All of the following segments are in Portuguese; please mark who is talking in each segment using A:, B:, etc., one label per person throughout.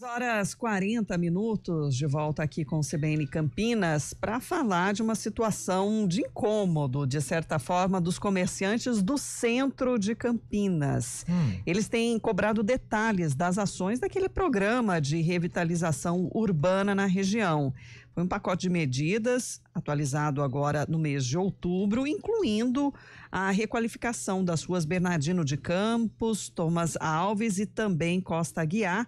A: Horas 40 minutos de volta aqui com o CBN Campinas para falar de uma situação de incômodo, de certa forma, dos comerciantes do centro de Campinas. Eles têm cobrado detalhes das ações daquele programa de revitalização urbana na região. Foi um pacote de medidas atualizado agora no mês de outubro, incluindo a requalificação das ruas Bernardino de Campos, Thomas Alves e também Costa Aguiar.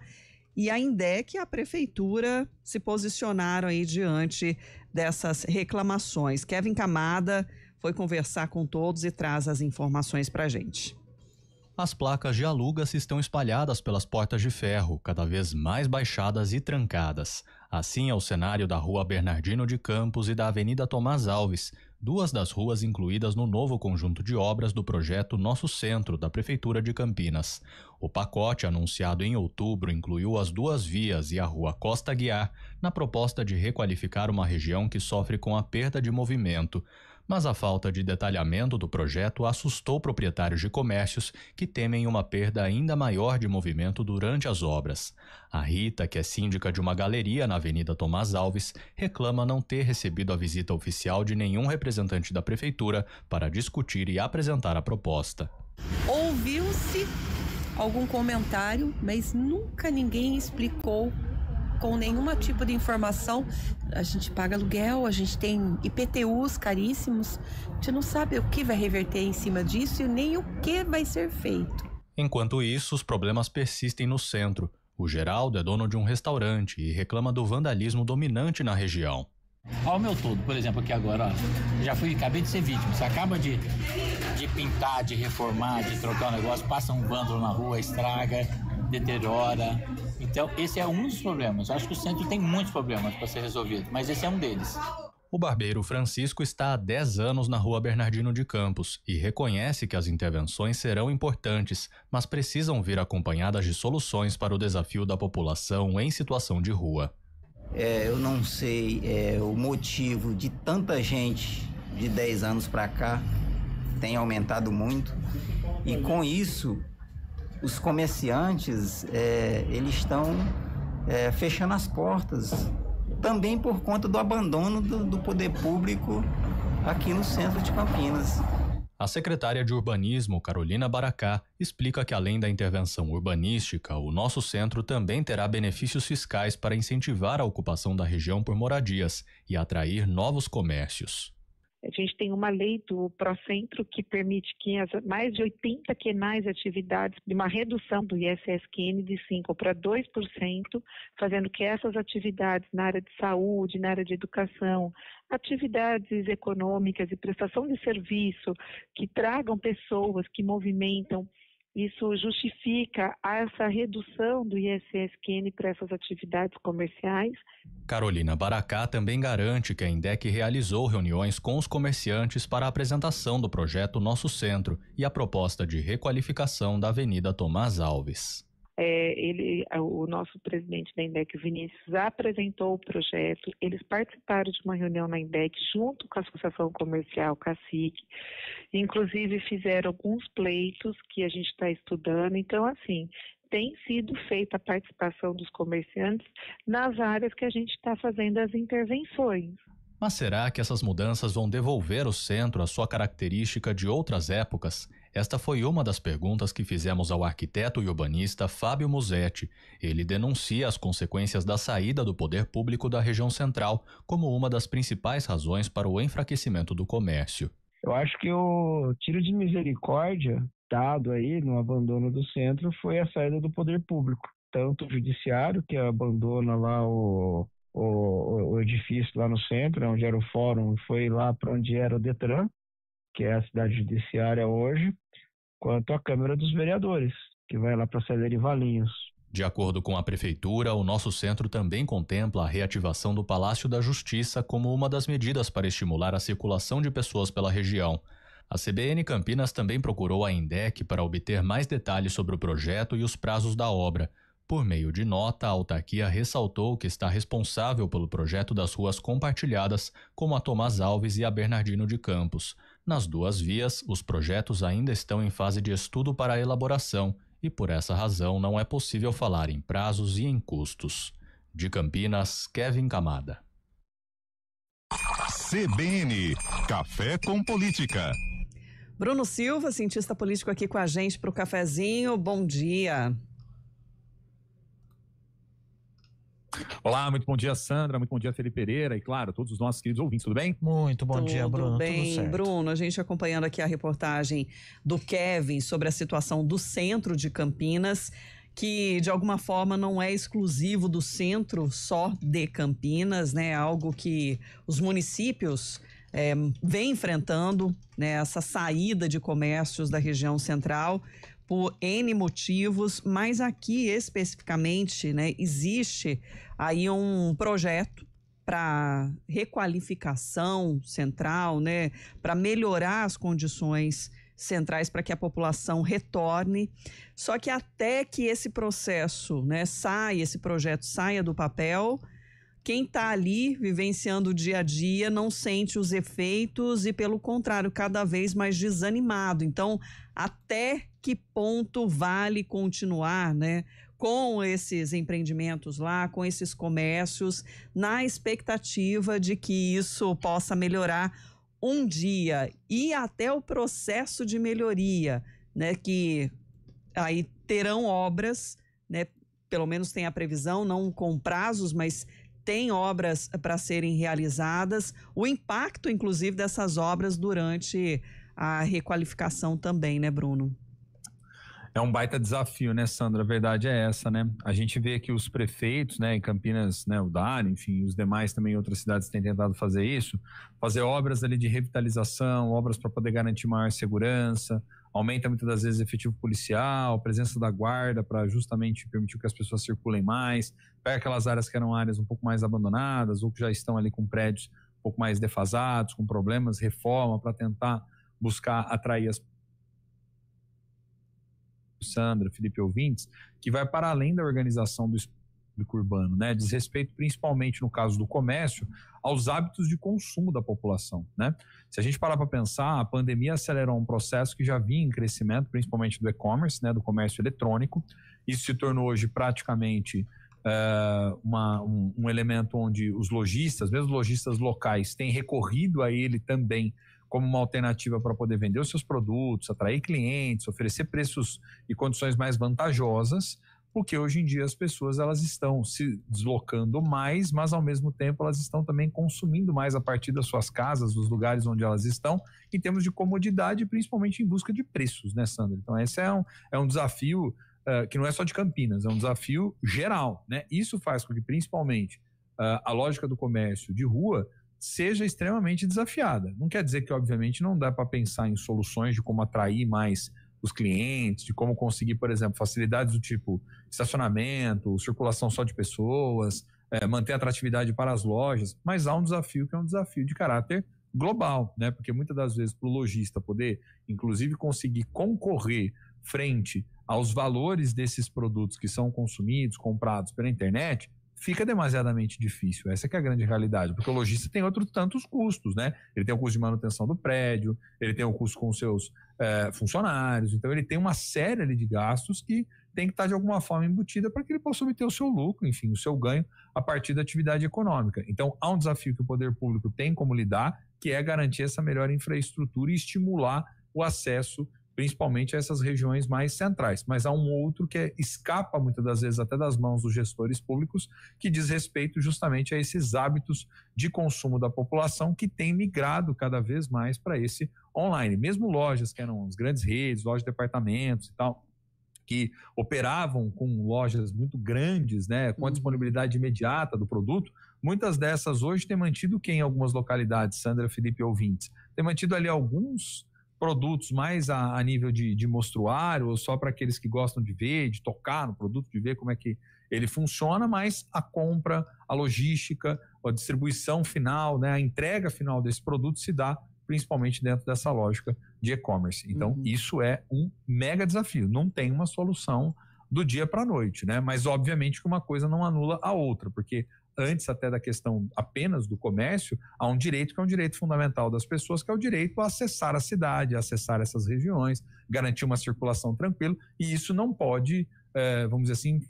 A: E a INDEC e a Prefeitura se posicionaram aí diante dessas reclamações. Kevin Camada foi conversar com todos e traz as informações para a gente.
B: As placas de aluga-se estão espalhadas pelas portas de ferro, cada vez mais baixadas e trancadas. Assim é o cenário da Rua Bernardino de Campos e da Avenida Tomás Alves, duas das ruas incluídas no novo conjunto de obras do projeto Nosso Centro, da Prefeitura de Campinas. O pacote, anunciado em outubro, incluiu as duas vias e a Rua Costa Aguiar, na proposta de requalificar uma região que sofre com a perda de movimento. Mas a falta de detalhamento do projeto assustou proprietários de comércios que temem uma perda ainda maior de movimento durante as obras. A Rita, que é síndica de uma galeria na Avenida Tomás Alves, reclama não ter recebido a visita oficial de nenhum representante da prefeitura para discutir e apresentar a proposta.
C: Ouviu-se algum comentário, mas nunca ninguém explicou com nenhum tipo de informação. A gente paga aluguel, a gente tem IPTUs caríssimos, a gente não sabe o que vai reverter em cima disso e nem o que vai ser feito.
B: Enquanto isso, os problemas persistem no centro. O Geraldo é dono de um restaurante e reclama do vandalismo dominante na região.
D: Ao meu todo, por exemplo, aqui agora, ó, acabei de ser vítima. Você acaba de pintar, de reformar, de trocar um negócio, passa um vândalo na rua, estraga, deteriora. Então, esse é um dos problemas. Eu acho que o centro tem muitos problemas para ser resolvido, mas esse é um deles.
B: O barbeiro Francisco está há 10 anos na Rua Bernardino de Campos e reconhece que as intervenções serão importantes, mas precisam vir acompanhadas de soluções para o desafio da população em situação de rua.
E: Eu não sei o motivo de tanta gente de 10 anos para cá, tem aumentado muito, e com isso os comerciantes eles estão fechando as portas, também por conta do abandono do poder público aqui no centro de Campinas.
B: A secretária de Urbanismo, Carolina Baracá, explica que além da intervenção urbanística, o nosso centro também terá benefícios fiscais para incentivar a ocupação da região por moradias e atrair novos comércios.
F: A gente tem uma lei do Procentro que permite que mais de 80 quenais atividades, de uma redução do ISSQN de 5% para 2%, fazendo que essas atividades na área de saúde, na área de educação, atividades econômicas e prestação de serviço que tragam pessoas, que movimentam, isso justifica essa redução do ISSQN para essas atividades comerciais.
B: Carolina Baracá também garante que a INDEC realizou reuniões com os comerciantes para a apresentação do projeto Nosso Centro e a proposta de requalificação da Avenida Tomás Alves.
F: O nosso presidente da INDEC, Vinícius, apresentou o projeto. Eles participaram de uma reunião na INDEC junto com a Associação Comercial CACIC, inclusive fizeram alguns pleitos que a gente está estudando. Então, assim, tem sido feita a participação dos comerciantes nas áreas que a gente está fazendo as intervenções.
B: Mas será que essas mudanças vão devolver ao centro a sua característica de outras épocas? Esta foi uma das perguntas que fizemos ao arquiteto e urbanista Fábio Musetti. Ele denuncia as consequências da saída do poder público da região central como uma das principais razões para o enfraquecimento do comércio.
G: Eu acho que o tiro de misericórdia dado aí no abandono do centro foi a saída do poder público. Tanto o judiciário, que abandona lá o edifício lá no centro, onde era o fórum, foi lá para onde era o Detran, que é a cidade judiciária hoje, quanto a Câmara dos Vereadores, que vai lá para Celeiro e Valinhos.
B: De acordo com a Prefeitura, o nosso centro também contempla a reativação do Palácio da Justiça como uma das medidas para estimular a circulação de pessoas pela região. A CBN Campinas também procurou a INDEC para obter mais detalhes sobre o projeto e os prazos da obra. Por meio de nota, a autarquia ressaltou que está responsável pelo projeto das ruas compartilhadas, como a Tomás Alves e a Bernardino de Campos. Nas duas vias, os projetos ainda estão em fase de estudo para a elaboração e por essa razão não é possível falar em prazos e em custos. De Campinas, Kevin Camada.
H: CBN, Café com Política.
A: Bruno Silva, cientista político aqui com a gente para o cafezinho. Bom dia.
I: Olá, muito bom dia, Sandra, muito bom dia, Felipe Pereira e, claro, todos os nossos queridos ouvintes, tudo bem?
J: Muito bom dia, Bruno.
A: Tudo bem,
J: tudo certo.
A: Bruno, a gente acompanhando aqui a reportagem do Kevin sobre a situação do centro de Campinas, que de alguma forma não é exclusivo do centro só de Campinas, né? Algo que os municípios vêm enfrentando, né? Essa saída de comércios da região central por N motivos, mas aqui especificamente, né, existe aí um projeto para requalificação central, né, para melhorar as condições centrais para que a população retorne. Só que até que esse processo, né, esse projeto saia do papel, quem está ali vivenciando o dia a dia não sente os efeitos e, pelo contrário, cada vez mais desanimado. Então, até que ponto vale continuar, né, com esses empreendimentos lá, com esses comércios, na expectativa de que isso possa melhorar um dia e até o processo de melhoria, né, que aí terão obras, né, pelo menos tem a previsão, não com prazos, mas tem obras para serem realizadas, o impacto, inclusive, dessas obras durante a requalificação também, né, Bruno?
I: É um baita desafio, né, Sandra? A verdade é essa, né? A gente vê que os prefeitos, né, em Campinas, né, o Dário, enfim, os demais também, outras cidades têm tentado fazer isso, fazer obras ali de revitalização, obras para poder garantir maior segurança, aumenta muitas das vezes o efetivo policial, presença da guarda para justamente permitir que as pessoas circulem mais, pega aquelas áreas que eram áreas um pouco mais abandonadas ou que já estão ali com prédios um pouco mais defasados, com problemas, reforma para tentar buscar atrair as Sandra, Felipe ouvintes, que vai para além da organização do público urbano, né? Diz respeito principalmente no caso do comércio aos hábitos de consumo da população, né? Se a gente parar para pensar, a pandemia acelerou um processo que já vinha em crescimento, principalmente do e-commerce, né? Do comércio eletrônico. Isso se tornou hoje praticamente um elemento onde os lojistas, mesmo os lojistas locais, têm recorrido a ele também como uma alternativa para poder vender os seus produtos, atrair clientes, oferecer preços e condições mais vantajosas, porque hoje em dia as pessoas elas estão se deslocando mais, mas ao mesmo tempo elas estão também consumindo mais a partir das suas casas, dos lugares onde elas estão, em termos de comodidade, principalmente em busca de preços, né, Sandra? Então esse é um desafio que não é só de Campinas, é um desafio geral, né? Isso faz com que principalmente a lógica do comércio de rua seja extremamente desafiada. Não quer dizer que, obviamente, não dá para pensar em soluções de como atrair mais os clientes, de como conseguir, por exemplo, facilidades do tipo estacionamento, circulação só de pessoas, manter a atratividade para as lojas, mas há um desafio que é um desafio de caráter global, né? Porque muitas das vezes para o lojista poder, inclusive, conseguir concorrer frente aos valores desses produtos que são consumidos, comprados pela internet, fica demasiadamente difícil. Essa que é a grande realidade, porque o lojista tem outros tantos custos, né? Ele tem o custo de manutenção do prédio, ele tem o custo com os seus funcionários, então ele tem uma série ali de gastos que tem que estar de alguma forma embutida para que ele possa obter o seu lucro, enfim, o seu ganho a partir da atividade econômica. Então há um desafio que o poder público tem como lidar, que é garantir essa melhor infraestrutura e estimular o acesso principalmente a essas regiões mais centrais, mas há um outro que escapa muitas das vezes até das mãos dos gestores públicos, que diz respeito justamente a esses hábitos de consumo da população que tem migrado cada vez mais para esse online. Mesmo lojas que eram as grandes redes, lojas de departamentos e tal, que operavam com lojas muito grandes, né, com a disponibilidade imediata do produto, muitas dessas hoje têm mantido em algumas localidades, Sandra, Felipe ouvintes, tem mantido ali alguns produtos mais a nível de mostruário, ou só para aqueles que gostam de ver, de tocar no produto, de ver como é que ele funciona, mas a compra, a logística, a distribuição final, né, a entrega final desse produto se dá principalmente dentro dessa lógica de e-commerce. Então, isso é um mega desafio. Não tem uma solução do dia para a noite, né? Mas, obviamente, que uma coisa não anula a outra, porque antes até da questão apenas do comércio, há um direito que é um direito fundamental das pessoas, que é o direito a acessar a cidade, a acessar essas regiões, garantir uma circulação tranquila, e isso não pode, vamos dizer assim,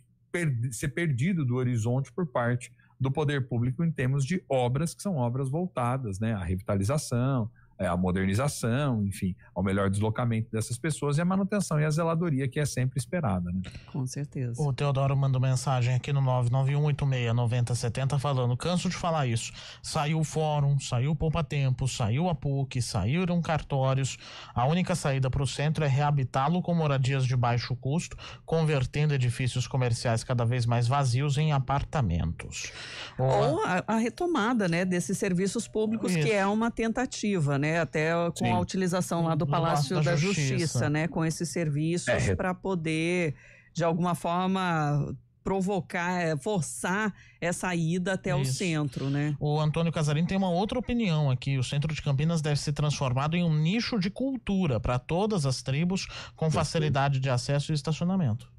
I: ser perdido do horizonte por parte do poder público em termos de obras que são obras voltadas, né, à revitalização, a modernização, enfim, ao melhor deslocamento dessas pessoas e a manutenção e a zeladoria que é sempre esperada, né?
A: Com certeza.
J: O Teodoro mandou mensagem aqui no 991869070 falando: canso de falar isso. Saiu o fórum, saiu o Poupa Tempo, saiu a PUC, saíram cartórios. A única saída para o centro é reabitá-lo com moradias de baixo custo, convertendo edifícios comerciais cada vez mais vazios em apartamentos.
A: Ou a retomada, né, desses serviços públicos, que é uma tentativa, né? Até com a utilização lá do Palácio da Justiça, né? Com esses serviços para poder, de alguma forma, provocar, forçar essa ida até o centro, né?
J: O Antônio Casarini tem uma outra opinião aqui. O centro de Campinas deve ser transformado em um nicho de cultura para todas as tribos, com facilidade de acesso e estacionamento.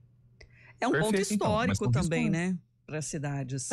A: É um ponto histórico também, né? Para as cidades.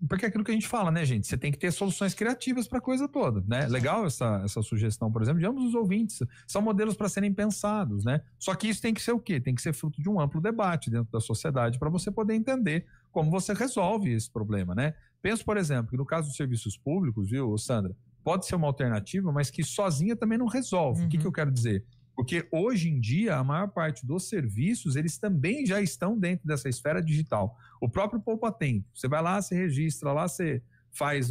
I: Porque é aquilo que a gente fala, né, gente? Você tem que ter soluções criativas para a coisa toda, né? Legal essa sugestão, por exemplo, de ambos os ouvintes. São modelos para serem pensados, né? Só que isso tem que ser o quê? Tem que ser fruto de um amplo debate dentro da sociedade para você poder entender como você resolve esse problema, né? Penso, por exemplo, que no caso dos serviços públicos, viu, Sandra, pode ser uma alternativa, mas que sozinha também não resolve. O que eu quero dizer? Porque hoje em dia, a maior parte dos serviços, eles também já estão dentro dessa esfera digital. O próprio Poupa Tempo, você vai lá, você registra lá, você faz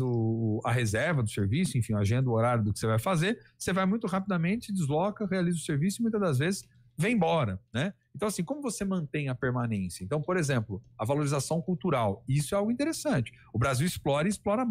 I: a reserva do serviço, enfim, agenda o horário do que você vai fazer, você vai muito rapidamente, desloca, realiza o serviço e muitas das vezes vem embora, né? Então, assim, como você mantém a permanência? Então, por exemplo, a valorização cultural, isso é algo interessante. O Brasil explora e explora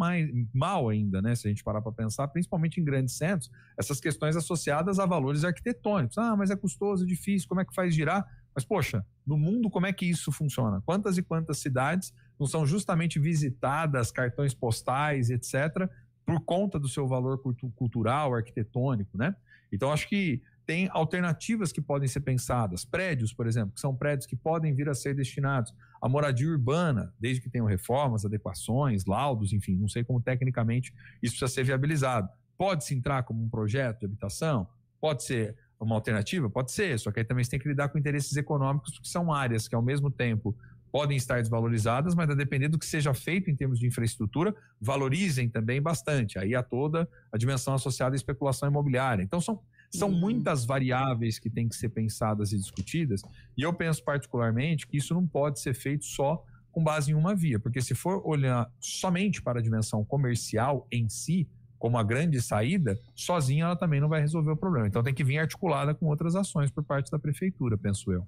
I: mal ainda, né? Se a gente parar para pensar, principalmente em grandes centros, essas questões associadas a valores arquitetônicos. Ah, mas é custoso, difícil, como é que faz girar? Mas, poxa, no mundo, como é que isso funciona? Quantas e quantas cidades não são justamente visitadas, cartões postais, etc., por conta do seu valor cultural, arquitetônico, né? Então, acho que tem alternativas que podem ser pensadas. Prédios, por exemplo, que são prédios que podem vir a ser destinados à moradia urbana, desde que tenham reformas, adequações, laudos, enfim, não sei como tecnicamente isso precisa ser viabilizado. Pode-se entrar como um projeto de habitação? Pode ser uma alternativa? Pode ser, só que aí também você tem que lidar com interesses econômicos, porque são áreas que, ao mesmo tempo, podem estar desvalorizadas, mas a depender do que seja feito em termos de infraestrutura, valorizem também bastante. Aí há toda a dimensão associada à especulação imobiliária. Então, são muitas variáveis que têm que ser pensadas e discutidas, e eu penso particularmente que isso não pode ser feito só com base em uma via, porque se for olhar somente para a dimensão comercial em si, como a grande saída, sozinha ela também não vai resolver o problema. Então tem que vir articulada com outras ações por parte da prefeitura, penso eu.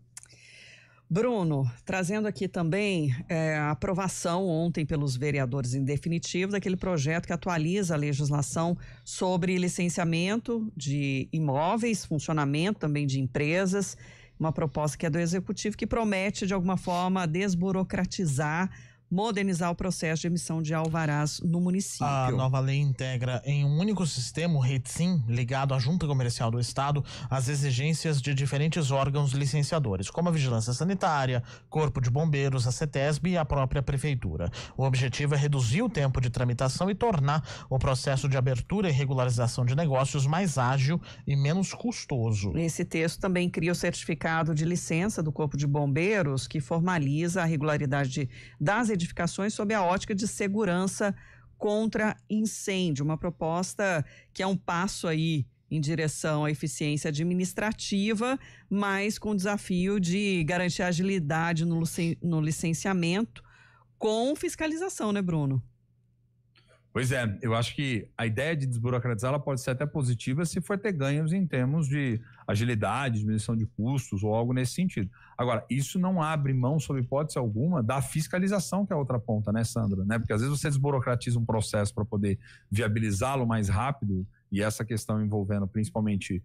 A: Bruno, trazendo aqui também a aprovação ontem pelos vereadores em definitivo daquele projeto que atualiza a legislação sobre licenciamento de imóveis, funcionamento também de empresas, uma proposta que é do Executivo que promete de alguma forma desburocratizar, modernizar o processo de emissão de alvarás no município.
J: A nova lei integra em um único sistema, o RETSIM, ligado à Junta Comercial do Estado, as exigências de diferentes órgãos licenciadores, como a Vigilância Sanitária, Corpo de Bombeiros, a CETESB e a própria Prefeitura. O objetivo é reduzir o tempo de tramitação e tornar o processo de abertura e regularização de negócios mais ágil e menos custoso.
A: Esse texto também cria o certificado de licença do Corpo de Bombeiros, que formaliza a regularidade das edificações sob a ótica de segurança contra incêndio, uma proposta que é um passo aí em direção à eficiência administrativa, mas com o desafio de garantir agilidade no licenciamento com fiscalização, né, Bruno?
I: Pois é, eu acho que a ideia de desburocratizar ela pode ser até positiva se for ter ganhos em termos de agilidade, diminuição de custos ou algo nesse sentido. Agora, isso não abre mão, sob hipótese alguma, da fiscalização, que é a outra ponta, né, Sandra? Né? Porque às vezes você desburocratiza um processo para poder viabilizá-lo mais rápido, e essa questão envolvendo principalmente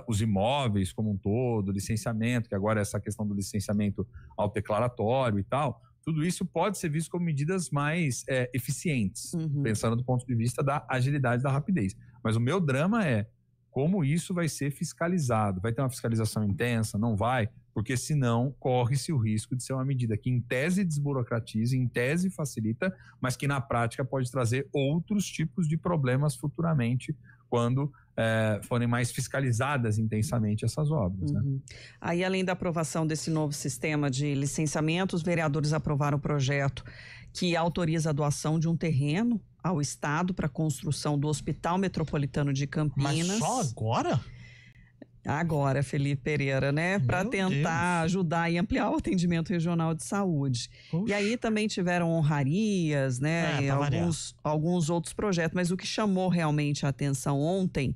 I: os imóveis como um todo, licenciamento, que agora é essa questão do licenciamento autodeclaratório e tal. Tudo isso pode ser visto como medidas mais eficientes, pensando do ponto de vista da agilidade, da rapidez. Mas o meu drama é como isso vai ser fiscalizado. Vai ter uma fiscalização intensa? Não vai? porque senão corre-se o risco de ser uma medida que em tese desburocratiza, em tese facilita, mas que na prática pode trazer outros tipos de problemas futuramente quando forem mais fiscalizadas intensamente essas obras. Né?
A: Aí, além da aprovação desse novo sistema de licenciamento, os vereadores aprovaram o projeto que autoriza a doação de um terreno ao Estado para a construção do Hospital Metropolitano de Campinas.
J: Mas só agora?
A: Agora, Felipe Pereira, né? Para tentar ajudar e ampliar o atendimento regional de saúde. E aí também tiveram honrarias, né? Alguns outros projetos. Mas o que chamou realmente a atenção ontem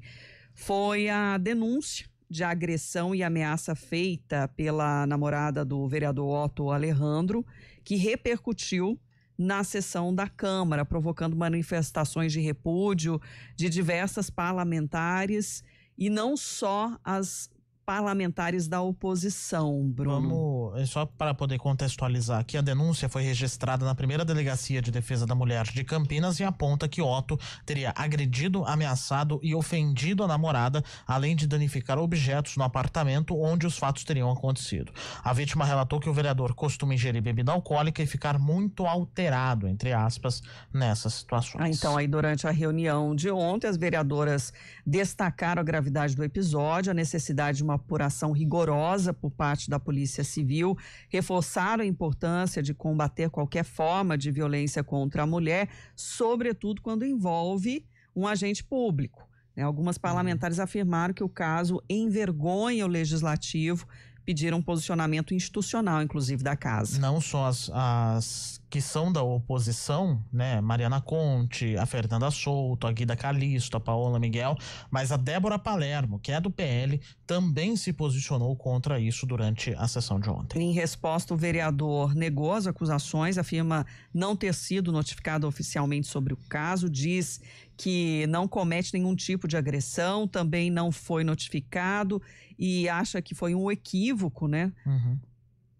A: foi a denúncia de agressão e ameaça feita pela namorada do vereador Otto Alejandro, que repercutiu na sessão da Câmara, provocando manifestações de repúdio de diversas parlamentares. E não só as parlamentares da oposição, Bruno.
J: Só para poder contextualizar aqui, a denúncia foi registrada na primeira Delegacia de Defesa da Mulher de Campinas e aponta que Otto teria agredido, ameaçado e ofendido a namorada, além de danificar objetos no apartamento onde os fatos teriam acontecido. A vítima relatou que o vereador costuma ingerir bebida alcoólica e ficar muito alterado, entre aspas, nessas situações.
A: Então, aí durante a reunião de ontem, as vereadoras destacaram a gravidade do episódio, a necessidade de uma apuração rigorosa por parte da Polícia Civil, reforçaram a importância de combater qualquer forma de violência contra a mulher, sobretudo quando envolve um agente público. Algumas parlamentares afirmaram que o caso envergonha o Legislativo, pediram um posicionamento institucional, inclusive, da casa.
J: Não só as que são da oposição, né? Mariana Conte, a Fernanda Souto, a Guida Calisto, a Paola Miguel, mas a Débora Palermo, que é do PL, também se posicionou contra isso durante a sessão de ontem.
A: Em resposta, o vereador negou as acusações, afirma não ter sido notificado oficialmente sobre o caso, diz que não comete nenhum tipo de agressão, também não foi notificado e acha que foi um equívoco, né?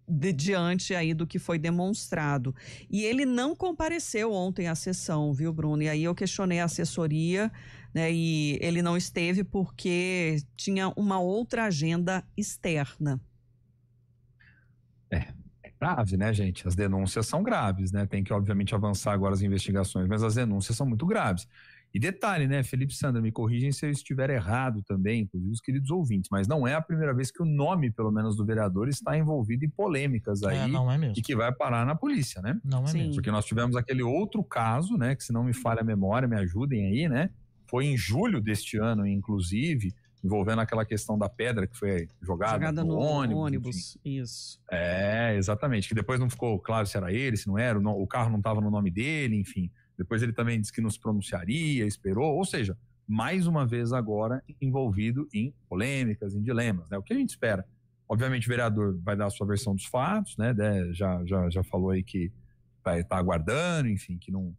A: Diante aí do que foi demonstrado. E ele não compareceu ontem à sessão, viu, Bruno? E aí eu questionei a assessoria, né? E ele não esteve porque tinha uma outra agenda externa.
I: É grave, né, gente? As denúncias são graves, né? Tem que, obviamente, avançar agora as investigações, mas as denúncias são muito graves. E detalhe, né, Felipe Sandra, me corrigem se eu estiver errado também, inclusive os queridos ouvintes, mas não é a primeira vez que o nome, pelo menos, do vereador está envolvido em polêmicas aí
J: não é mesmo.
I: E que vai parar na polícia, né?
J: Não é mesmo.
I: Porque nós tivemos aquele outro caso, né, que se não me falha a memória, me ajudem aí, né? Foi em julho deste ano, inclusive, envolvendo aquela questão da pedra que foi jogada no ônibus.
A: Isso.
I: Exatamente, que depois não ficou claro se era ele, se não era, o carro não estava no nome dele, enfim. Depois ele também disse que não se pronunciaria, esperou, ou seja, mais uma vez agora envolvido em polêmicas, em dilemas, né? O que a gente espera? Obviamente o vereador vai dar a sua versão dos fatos, né? Já falou aí que vai estar aguardando, enfim, que não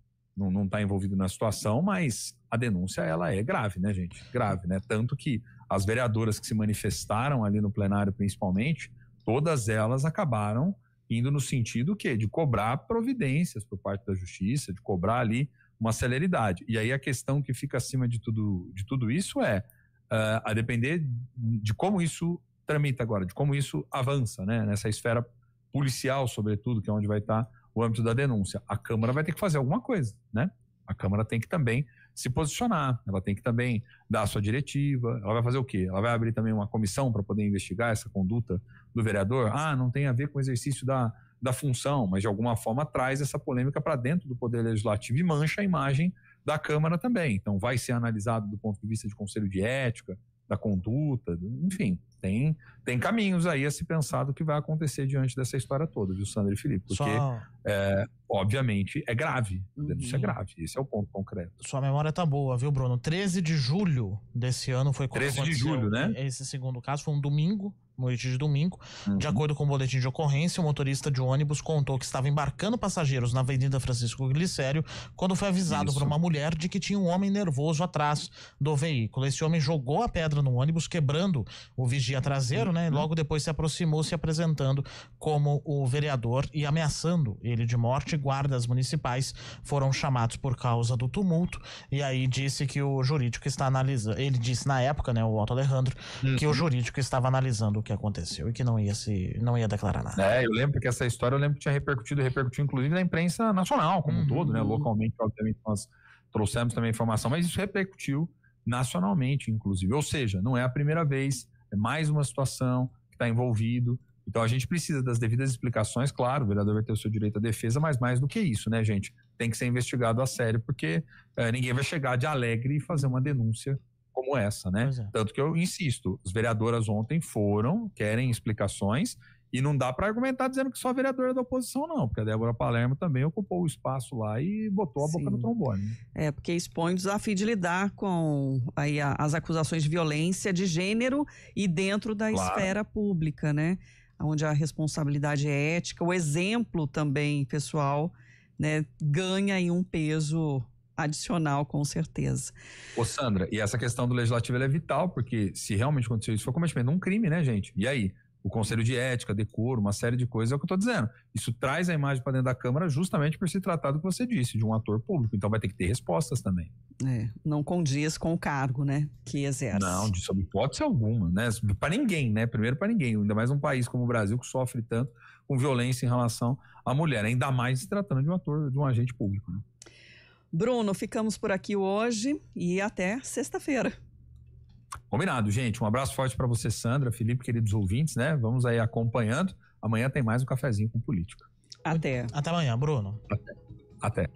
I: está envolvido na situação, mas a denúncia, ela é grave, né, gente? Grave, né? Tanto que as vereadoras que se manifestaram ali no plenário, principalmente, todas elas acabaram indo no sentido de cobrar providências por parte da justiça, de cobrar ali uma celeridade. E aí a questão que fica acima de tudo isso a depender de como isso tramita agora, de como isso avança, né? Nessa esfera policial, sobretudo, que é onde vai estar o âmbito da denúncia. A Câmara vai ter que fazer alguma coisa, né? A Câmara tem que também se posicionar, ela tem que também dar a sua diretiva. Ela vai fazer o quê? Ela vai abrir também uma comissão para poder investigar essa conduta do vereador? Não tem a ver com o exercício da função, mas de alguma forma traz essa polêmica para dentro do Poder Legislativo e mancha a imagem da Câmara também. Então vai ser analisado do ponto de vista de Conselho de Ética, da conduta, enfim, tem caminhos aí a se pensar do que vai acontecer diante dessa história toda, viu, Sandra e Felipe? Porque, obviamente, é grave, denúncia é grave, esse é o ponto concreto.
J: Sua memória tá boa, viu, Bruno? 13 de julho desse ano foi quando
I: 13 de julho, né?
J: Esse segundo caso foi um domingo, noite de domingo. De acordo com o boletim de ocorrência, o motorista de ônibus contou que estava embarcando passageiros na Avenida Francisco Glicério quando foi avisado por uma mulher de que tinha um homem nervoso atrás do veículo. Esse homem jogou a pedra no ônibus, quebrando o vigia traseiro, né? E logo depois se aproximou, se apresentando como o vereador e ameaçando ele de morte. Guardas municipais foram chamados por causa do tumulto e aí disse que o jurídico está analisando. Ele disse na época, né, o Otto Alejandro, que o jurídico estava analisando que aconteceu e que não ia declarar nada.
I: Eu lembro que essa história tinha repercutido inclusive na imprensa nacional como um todo, né? Localmente, obviamente, nós trouxemos também informação, mas isso repercutiu nacionalmente, inclusive. Ou seja, não é a primeira vez, é mais uma situação que está envolvido. Então a gente precisa das devidas explicações, claro, o vereador vai ter o seu direito à defesa, mas mais do que isso, né, gente? Tem que ser investigado a sério, porque ninguém vai chegar de alegre e fazer uma denúncia como essa, né? Tanto que eu insisto, as vereadoras ontem querem explicações, e não dá para argumentar dizendo que só a vereadora da oposição não, porque a Débora Palermo também ocupou o espaço lá e botou a boca no trombone.
A: Porque expõe o desafio de lidar com aí as acusações de violência de gênero e dentro da esfera pública, né? Onde a responsabilidade é ética, o exemplo também pessoal, né, ganha aí um peso adicional, com certeza.
I: Ô Sandra, e essa questão do legislativo é vital, porque se realmente aconteceu isso, foi cometimento de um crime, né, gente? E aí? O Conselho de Ética, decoro, uma série de coisas, é o que eu estou dizendo. Isso traz a imagem para dentro da Câmara justamente por se tratar do que você disse, de um ator público. Então vai ter que ter respostas também.
A: Não condiz com o cargo, né, que exerce.
I: Não, sob hipótese alguma, né? Para ninguém, né? Primeiro para ninguém. Ainda mais um país como o Brasil que sofre tanto com violência em relação à mulher. Ainda mais se tratando de um ator, de um agente público, né?
A: Bruno, ficamos por aqui hoje e até sexta-feira.
I: Combinado, gente. Um abraço forte para você, Sandra, Felipe, queridos ouvintes, né? Vamos aí acompanhando. Amanhã tem mais um cafezinho com política.
A: Até
J: amanhã, Bruno.
I: Até.